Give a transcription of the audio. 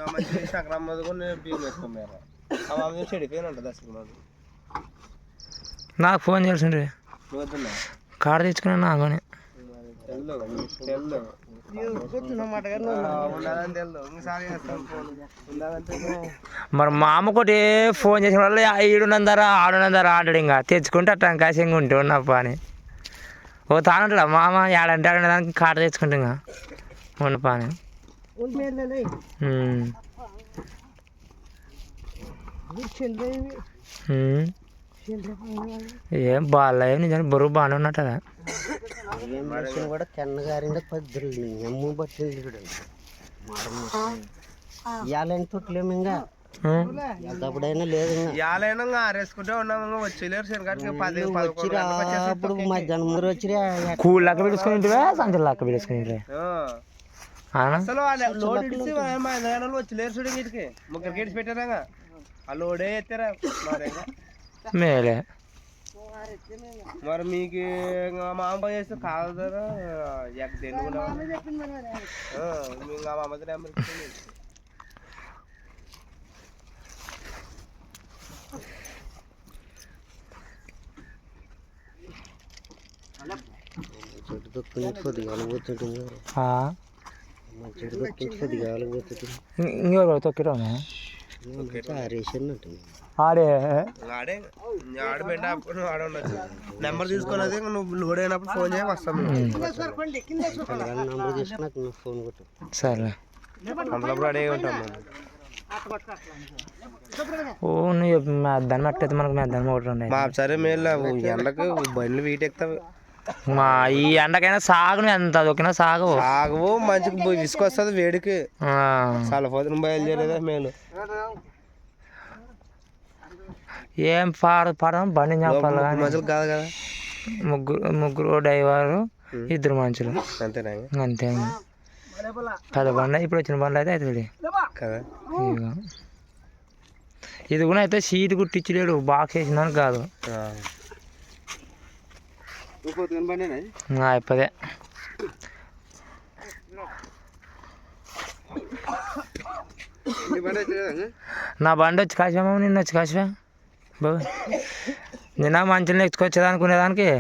మంచి సంక్రాంతి మీద కూడా నేను బియ్యం వేసుకోమేరా ఆ మామ చెడిపోయిన ఉంటుంది అసలు నాకు ఫోన్ చేసిండ్రి కాడ తెచ్చుకున్నా నాగని మరి మా అమ్మ ఒకటి ఫోన్ చేసిన వాళ్ళు ఈడున్నందరా ఆడున్నందరా అంటాడు ఇంకా తెచ్చుకుంటే అట్లా కాసింగా ఉంటే ఉన్నప్ప అని ఓ తానుంటాడా మామ ఏడంటే ఆడుండడానికి కాట తెచ్చుకుంటే ఇంకా ఉన్నప్ప అని ఏం బాగా నిజానికి బరువు బాగానే ఉన్నట్టు కూడా తెన్నగారింద పద్ధతులు అమ్ము పట్టింది కూడా ఇవాళ తొట్టలేము ఇంకా ఎంతప్పుడైనా లేదు ఇవాళైనా ఆరేసుకుంటే ఉన్నాము వచ్చేలేరు అప్పుడు మధ్యాహ్నం ముందు వచ్చి కూల్ లెక్క పెట్టుకుని సంచులు లెక్క పెట్టుకుని అసలు లోడ్ ఇడిచి వచ్చలేరు చూడ వీటికి ముగ్గురికి ఇడిచి పెట్టారా ఆ లోడే ఎత్తారా మేలే మరి మీకు మామ చేస్తే కాదురా తెలుగు మా మామ చెట్టు తొక్కుని కొద్దిగా పోతుంటుంది చెట్టు తొక్కించి కొద్దిగా పోతుంటుంది ఇంకెవరు తొక్కిరా ఆరేసినట్టు ఆడే నెంబర్ తీసుకున్నది నువ్వు లోడ్ అయినప్పుడు ఫోన్ చేయ వస్తాను నెంబర్ తీసుకున్నాక నువ్వు ఫోన్ కొట్టు సరే అందులో రెడీ ఉంటాను ఓ నువ్వు మెద్దాన్ని మట్టయితే మనకు మెద్దాన్ని ఒకటి ఉండే మా సరే మేలు ఎండకు బండ్లు వీటెక్తావు మా ఈ ఎండకైనా సాగు ఎంత దొక్కినా సాగు సాగు మంచిగా విసుకొస్తుంది వేడికి సలపోతున్న బయలుదేరేదా మేలు ఏం పడడం బండి చెప్పాలి మనుషులు కాదు కదా ముగ్గురు డ్రైవరు ఇద్దరు మనుషులు అంతేనా అంతే పెద్ద బండి ఇప్పుడు వచ్చిన బండి అయితే అవుతుంది కదా ఇది కూడా అయితే సీట్ కుట్టించలేడు బాక్స్ వేసిందని కాదు అయిపోదే నా బండి వచ్చి కాసివా నిన్న వచ్చి కాసివా బాబు నిన్న మంచిగా నెచ్చుకొచ్చేది అనుకునేదానికి